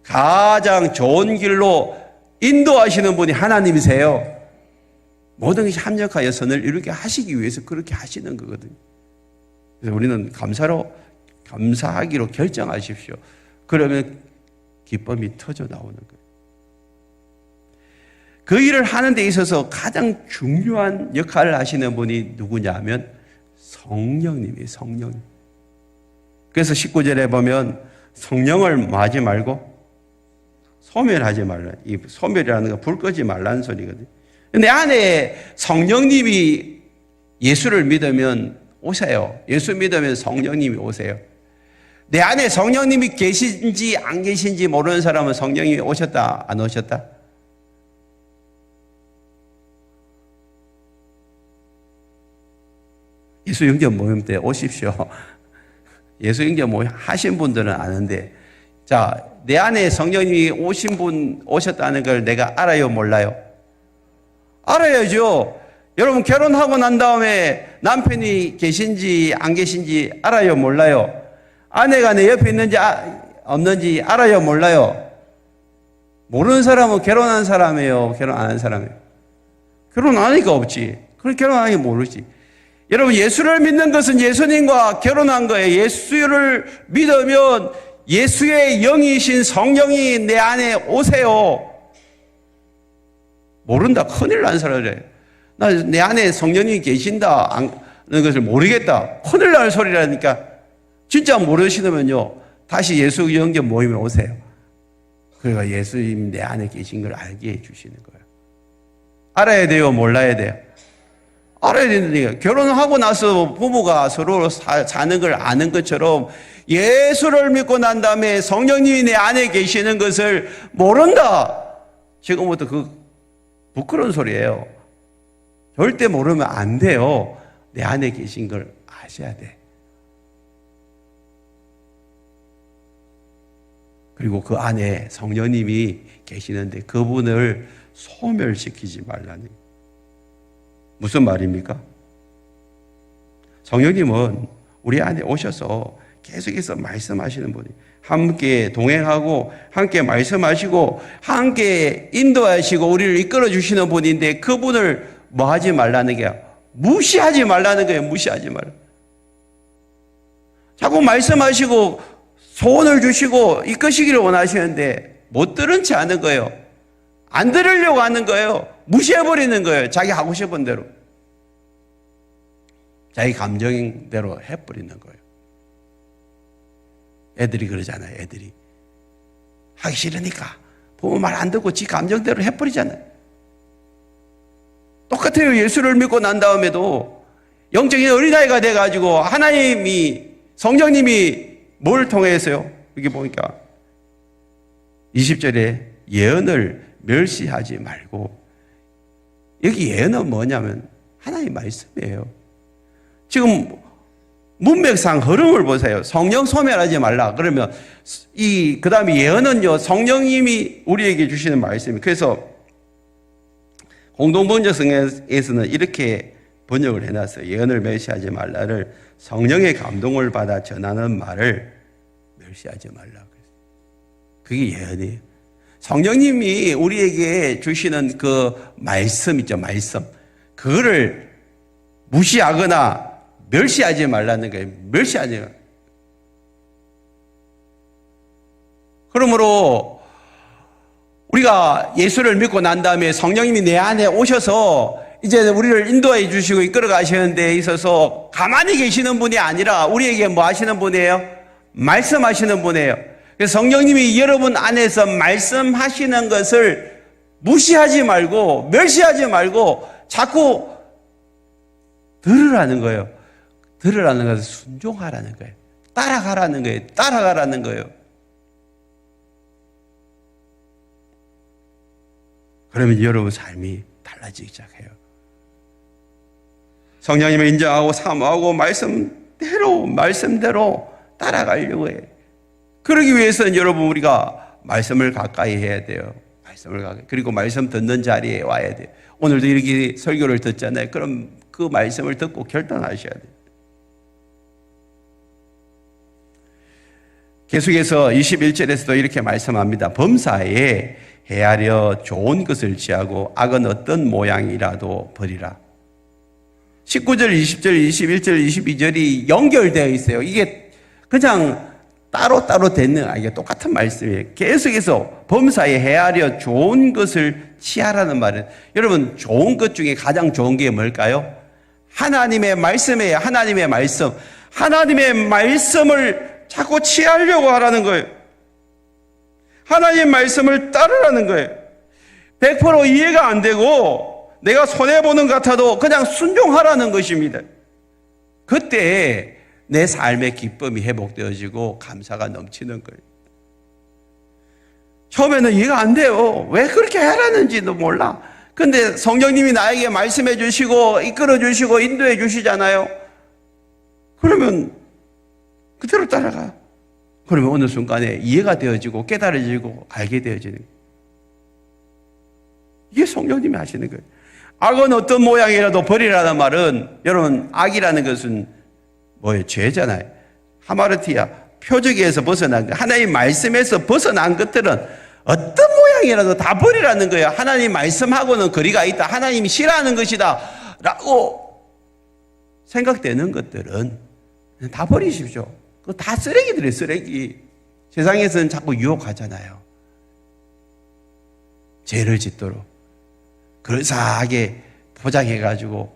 가장 좋은 길로 인도하시는 분이 하나님이세요. 모든 것이 합력하여 선을 이루게 하시기 위해서 그렇게 하시는 거거든요. 그래서 우리는 감사하기로 결정하십시오. 그러면 기쁨이 터져 나오는 거예요. 그 일을 하는 데 있어서 가장 중요한 역할을 하시는 분이 누구냐 하면 성령님이에요. 성령님. 그래서 19절에 보면 성령을 뭐 하지 말고 소멸하지 말라. 이 소멸이라는 건 불 끄지 말라는 소리거든요. 내 안에 성령님이 예수를 믿으면 오세요. 예수 믿으면 성령님이 오세요. 내 안에 성령님이 계신지 안 계신지 모르는 사람은 성령님이 오셨다 안 오셨다? 예수 영접 모임 때 오십시오. 예수 영접 모임 하신 분들은 아는데, 자, 내 안에 성령님이 오신 분 오셨다는 걸 내가 알아요, 몰라요? 알아야죠. 여러분 결혼하고 난 다음에 남편이 계신지 안 계신지 알아요, 몰라요? 아내가 내 옆에 있는지 없는지 알아요, 몰라요? 모르는 사람은 결혼한 사람이에요, 결혼 안 한 사람이에요? 결혼 안 하니까 없지. 그럼 결혼하니까 모르지. 여러분 예수를 믿는 것은 예수님과 결혼한 거예요. 예수를 믿으면 예수의 영이신 성령이 내 안에 오세요. 모른다. 큰일 난 사람이래. 나 내 안에 성령님이 계신다 하는 것을 모르겠다. 큰일 날 소리라니까. 진짜 모르시면요, 다시 예수 영접 모임에 오세요. 그러니까 예수님 내 안에 계신 걸 알게 해주시는 거예요. 알아야 돼요, 몰라야 돼요? 알아야 되는데, 결혼하고 나서 부부가 서로 사는 걸 아는 것처럼 예수를 믿고 난 다음에 성령님이 내 안에 계시는 것을 모른다. 지금부터 그 부끄러운 소리예요. 절대 모르면 안 돼요. 내 안에 계신 걸 아셔야 돼. 그리고 그 안에 성령님이 계시는데 그분을 소멸시키지 말라는. 무슨 말입니까? 성령님은 우리 안에 오셔서 계속해서 말씀하시는 분이, 함께 동행하고 함께 말씀하시고 함께 인도하시고 우리를 이끌어 주시는 분인데 그분을 뭐 하지 말라는 게, 무시하지 말라는 거예요. 무시하지 말라. 자꾸 말씀하시고 소원을 주시고 이끄시기를 원하시는데 못 들은 채 하는 거예요. 안 들으려고 하는 거예요. 무시해버리는 거예요. 자기 하고 싶은 대로. 자기 감정대로 해버리는 거예요. 애들이 그러잖아요. 애들이 하기 싫으니까 부모 말 안 듣고 지 감정대로 해버리잖아요. 똑같아요. 예수를 믿고 난 다음에도 영적인 어린아이가 돼가지고 하나님이, 성령님이 뭘 통해서요? 여기 보니까 20절에 예언을 멸시하지 말고, 여기 예언은 뭐냐면 하나님 말씀이에요. 지금 문맥상 흐름을 보세요. 성령 소멸하지 말라. 그러면 그 다음에 예언은요, 성령님이 우리에게 주시는 말씀이에요. 그래서 공동번역성에서는 이렇게 번역을 해놨어요. 예언을 멸시하지 말라를 성령의 감동을 받아 전하는 말을 멸시하지 말라. 그게 예언이에요. 성령님이 우리에게 주시는 그 말씀 있죠, 말씀. 그거를 무시하거나 멸시하지 말라는 거예요. 멸시하지 말라. 그러므로 우리가 예수를 믿고 난 다음에 성령님이 내 안에 오셔서 이제 우리를 인도해 주시고 이끌어 가시는 데 있어서 가만히 계시는 분이 아니라 우리에게 뭐 하시는 분이에요? 말씀하시는 분이에요. 그래서 성령님이 여러분 안에서 말씀하시는 것을 무시하지 말고 멸시하지 말고 자꾸 들으라는 거예요. 들으라는 것은 순종하라는 거예요. 따라가라는 거예요. 따라가라는 거예요. 그러면 여러분 삶이 달라지기 시작해요. 성령님을 인정하고 사모하고 말씀대로 따라가려고 해요. 그러기 위해서는 여러분 우리가 말씀을 가까이 해야 돼요. 말씀을 가까이. 그리고 말씀 듣는 자리에 와야 돼요. 오늘도 이렇게 설교를 듣잖아요. 그럼 그 말씀을 듣고 결단하셔야 돼요. 계속해서 21절에서도 이렇게 말씀합니다. 범사에 헤아려 좋은 것을 취하고 악은 어떤 모양이라도 버리라. 19절, 20절, 21절, 22절이 연결되어 있어요. 이게 그냥 따로따로 되는, 이게 똑같은 말씀이에요. 계속해서 범사에 헤아려 좋은 것을 취하라는 말은, 여러분, 좋은 것 중에 가장 좋은 게 뭘까요? 하나님의 말씀이에요. 하나님의 말씀. 하나님의 말씀을 자꾸 취하려고 하라는 거예요. 하나님 말씀을 따르라는 거예요. 100% 이해가 안 되고 내가 손해보는 것 같아도 그냥 순종하라는 것입니다. 그때 내 삶의 기쁨이 회복되어지고 감사가 넘치는 거예요. 처음에는 이해가 안 돼요. 왜 그렇게 하라는지도 몰라. 근데 성령님이 나에게 말씀해 주시고 이끌어 주시고 인도해 주시잖아요. 그러면 그대로 따라가. 그러면 어느 순간에 이해가 되어지고 깨달아지고 알게 되어지는 거예요. 이게 성령님이 하시는 거예요. 악은 어떤 모양이라도 버리라는 말은, 여러분, 악이라는 것은 뭐예요? 죄잖아요. 하마르티아, 표적에서 벗어난 것, 하나님 말씀에서 벗어난 것들은 어떤 모양이라도 다 버리라는 거예요. 하나님 말씀하고는 거리가 있다. 하나님이 싫어하는 것이다. 라고 생각되는 것들은 다 버리십시오. 그거 다 쓰레기들이에요, 쓰레기. 세상에서는 자꾸 유혹하잖아요. 죄를 짓도록. 그럴싸하게 포장해가지고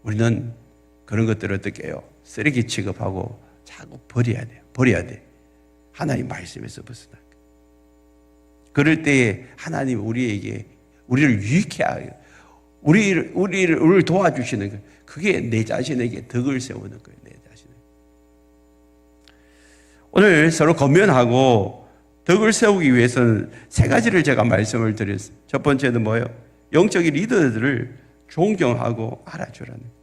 우리는 그런 것들을 어떻게 해요? 쓰레기 취급하고 자꾸 버려야 돼요. 버려야 돼. 하나님 말씀에서 벗어나. 그럴 때에 하나님 우리에게, 우리를 유익해 하고, 우리를 도와주시는 거예요. 그게 내 자신에게 덕을 세우는 거예요. 내 자신에게. 오늘 서로 권면하고 덕을 세우기 위해서는 세 가지를 제가 말씀을 드렸어요. 첫 번째는 뭐예요? 영적인 리더들을 존경하고 알아주라는 거예요.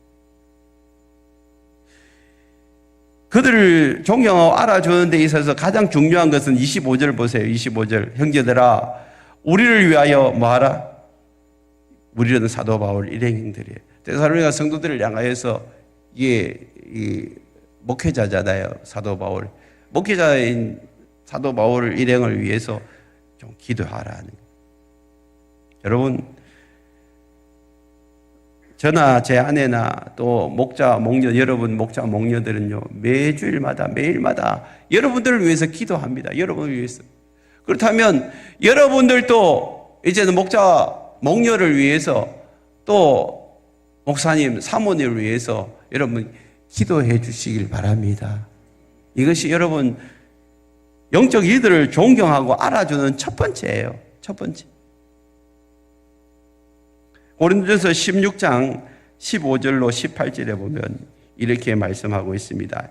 그들을 존경하고 알아주는 데 있어서 가장 중요한 것은 25절 보세요. 25절. 형제들아, 우리를 위하여 뭐하라? 우리는 사도 바울 일행들이에요. 데살로니가 성도들을 향하여서 이게 목회자잖아요. 사도 바울. 목회자인 사도 바울 일행을 위해서 좀 기도하라는 거예요. 여러분, 저나 제 아내나 또 목자, 목녀, 여러분 목자, 목녀들은요, 매주일마다, 매일마다 여러분들을 위해서 기도합니다. 여러분을 위해서. 그렇다면 여러분들도 이제는 목자, 목녀를 위해서 또 목사님, 사모님을 위해서 여러분 기도해 주시길 바랍니다. 이것이 여러분 영적 이들을 존경하고 알아주는 첫 번째예요. 첫 번째. 고린도전서 16장 15절로 18절에 보면 이렇게 말씀하고 있습니다.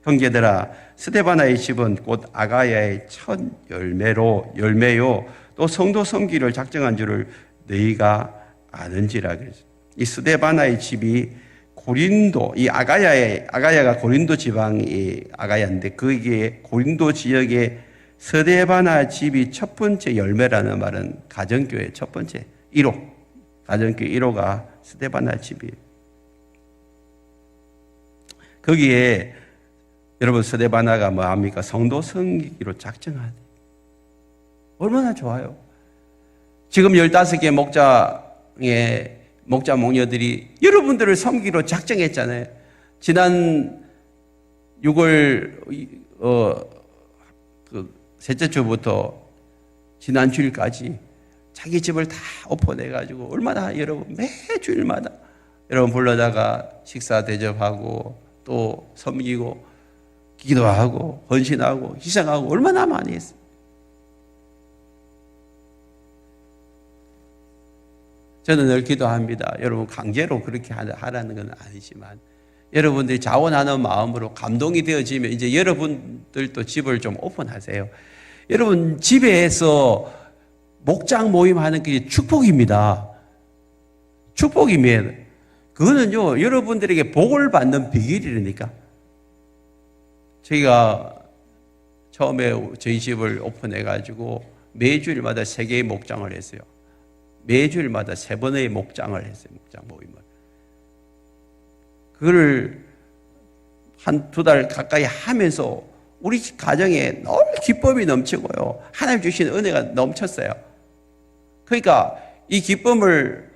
형제들아, 스데바나의 집은 곧 아가야의 첫 열매요 또 성도 섬기를 작정한 줄을 너희가 아는지라 그랬어요. 이 스데바나의 집이 고린도, 이 아가야가 고린도 지방이 아가야인데, 거기에 고린도 지역의 스데바나 집이 첫 번째 열매라는 말은 가정교회 첫 번째 1호, 가정교회 1호가 스데바나 집이에요. 거기에 여러분 스데바나가 뭐합니까? 성도 섬기기로 작정하네. 얼마나 좋아요. 지금 15개 목자 목녀들이 여러분들을 섬기기로 작정했잖아요. 지난 6월 셋째 주부터 지난 주일까지 자기 집을 다 오픈해가지고 얼마나 여러분 매주일마다 여러분 불러다가 식사 대접하고 또 섬기고 기도하고 헌신하고 희생하고 얼마나 많이 했어요. 저는 늘 기도합니다. 여러분 강제로 그렇게 하라는 건 아니지만 여러분들이 자원하는 마음으로 감동이 되어지면 이제 여러분들도 집을 좀 오픈하세요. 여러분 집에서 목장 모임하는 게 축복입니다. 축복입니다. 그거는요 여러분들에게 복을 받는 비결이니까. 저희가 처음에 저희 집을 오픈해가지고 매주일마다 3개의 목장을 했어요. 매주일마다 3번의 목장을 했어요. 목장 모임을. 그걸 한 2달 가까이 하면서 우리 가정에 너무 기쁨이 넘치고요. 하나님 주신 은혜가 넘쳤어요. 그러니까 이 기쁨을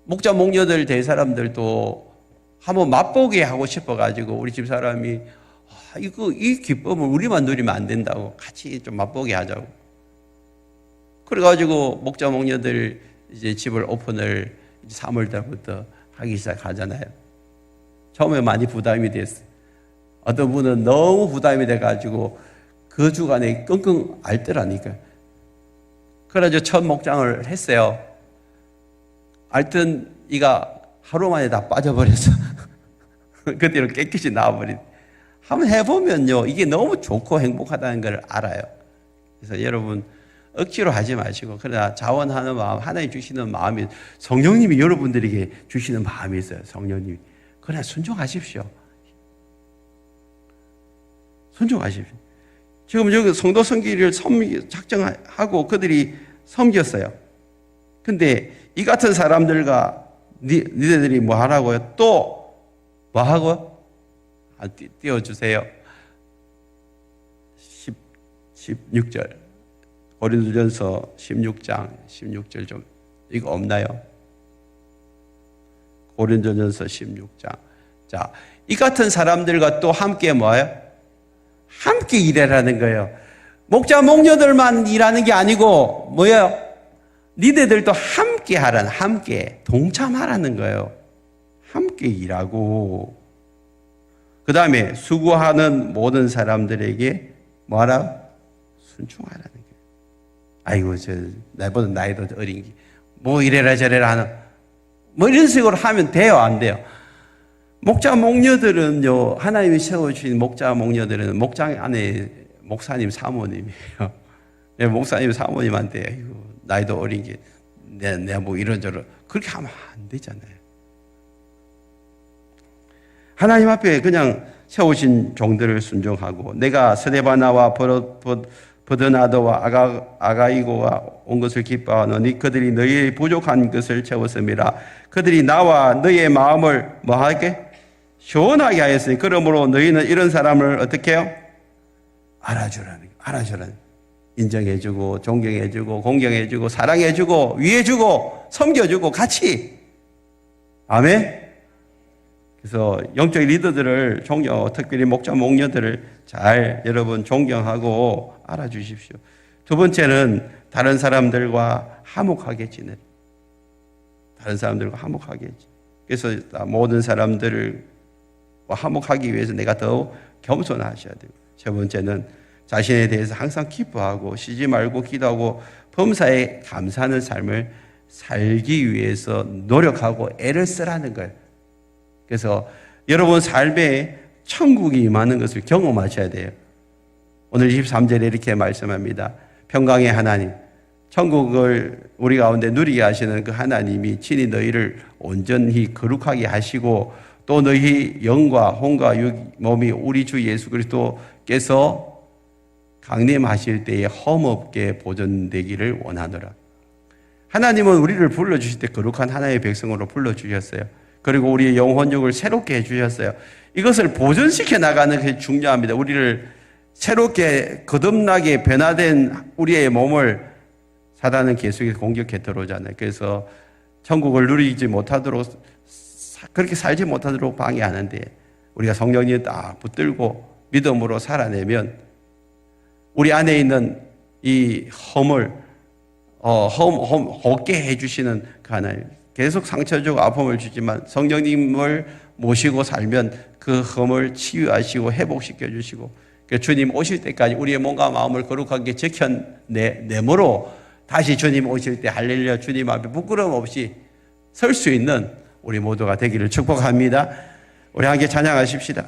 목자 목녀들 될 사람들도 한번 맛보게 하고 싶어가지고 우리 집사람이 이 기쁨을 우리만 누리면 안 된다고 같이 좀 맛보게 하자고. 그래가지고 목자 목녀들 이제 집을 오픈을 3월달부터 하기 시작하잖아요. 처음에 많이 부담이 됐어요. 어떤 분은 너무 부담이 돼가지고 그 주간에 끙끙 앓더라니까요. 그래가지고 첫 목장을 했어요. 앓던 이가 하루 만에 다 빠져버렸어. 그대로 깨끗이 나와버린. 한번 해보면요, 이게 너무 좋고 행복하다는 걸 알아요. 그래서 여러분 억지로 하지 마시고, 그러나 자원하는 마음, 하나님 주시는 마음이, 성령님이 여러분들에게 주시는 마음이 있어요. 성령님이. 그러나 순종하십시오. 순종하십시오. 지금 여기 성도 섬기를 작정하고 그들이 섬겼어요. 근데 이 같은 사람들과 니네들이 뭐 하라고요? 또 뭐 하고? 띄워주세요. 16절. 고린도전서 16장 16절 좀 이거 없나요? 고린도전서 16장. 자, 이 같은 사람들과 또 함께 뭐예요? 함께 일하라는 거예요. 목자 목녀들만 일하는 게 아니고 뭐예요? 니네들도 함께 하라는, 함께 동참하라는 거예요. 함께 일하고, 그 다음에 수고하는 모든 사람들에게 뭐하라? 순종하라는 거예요. 아이고, 나보다 나이도 어린 게 뭐 이래라 저래라 하는, 뭐 이런 식으로 하면 돼요, 안 돼요? 목자 목녀들은요, 하나님이 세워주신 목자 목녀들은 목장 안에 목사님 사모님이에요. 목사님 사모님한테 나이도 어린 게 내가 뭐 이런저런 그렇게 하면 안 되잖아요. 하나님 앞에 그냥 세우신 종들을 순종하고, 내가 스데바나와 버드나도와 아가이고가 온 것을 기뻐하노니 그들이 너희의 부족한 것을 채웠음이라. 그들이 나와 너희의 마음을 뭐하게? 시원하게 하였으니 그러므로 너희는 이런 사람을 어떻게 해요? 알아주라는 인정해주고 존경해주고 공경해주고 사랑해주고 위해주고 섬겨주고 같이. 아멘. 그래서 영적 리더들을 특별히 목자 목녀들을 잘 여러분 존경하고 알아주십시오. 두 번째는 다른 사람들과 화목하게 지내. 다른 사람들과 화목하게. 그래서 모든 사람들을 화목하기 위해서 내가 더욱 겸손하셔야 돼요. 세 번째는 자신에 대해서 항상 기뻐하고 쉬지 말고 기도하고 범사에 감사하는 삶을 살기 위해서 노력하고 애를 쓰라는 거예요. 그래서 여러분 삶에 천국이 임하는 것을 경험하셔야 돼요. 오늘 23절에 이렇게 말씀합니다. 평강의 하나님, 천국을 우리 가운데 누리게 하시는 그 하나님이 친히 너희를 온전히 거룩하게 하시고 또 너희 영과 혼과 몸이 우리 주 예수 그리스도께서 강림하실 때에 험없게 보존되기를 원하노라. 하나님은 우리를 불러주실 때 거룩한 하나님의 백성으로 불러주셨어요. 그리고 우리의 영혼육을 새롭게 해주셨어요. 이것을 보존시켜 나가는 것이 중요합니다. 우리를 새롭게 거듭나게 변화된 우리의 몸을 사단은 계속해서 공격해 들어오잖아요. 그래서 천국을 누리지 못하도록, 그렇게 살지 못하도록 방해하는데 우리가 성령님을 딱 붙들고 믿음으로 살아내면 우리 안에 있는 이 험을 없게 해주시는 그 하나님, 계속 상처 주고 아픔을 주지만 성령님을 모시고 살면 그 험을 치유하시고 회복시켜 주시고, 주님 오실 때까지 우리의 몸과 마음을 거룩하게 지켜내므로 다시 주님 오실 때 할렐루야 주님 앞에 부끄러움 없이 설 수 있는 우리 모두가 되기를 축복합니다. 우리 함께 찬양하십시다.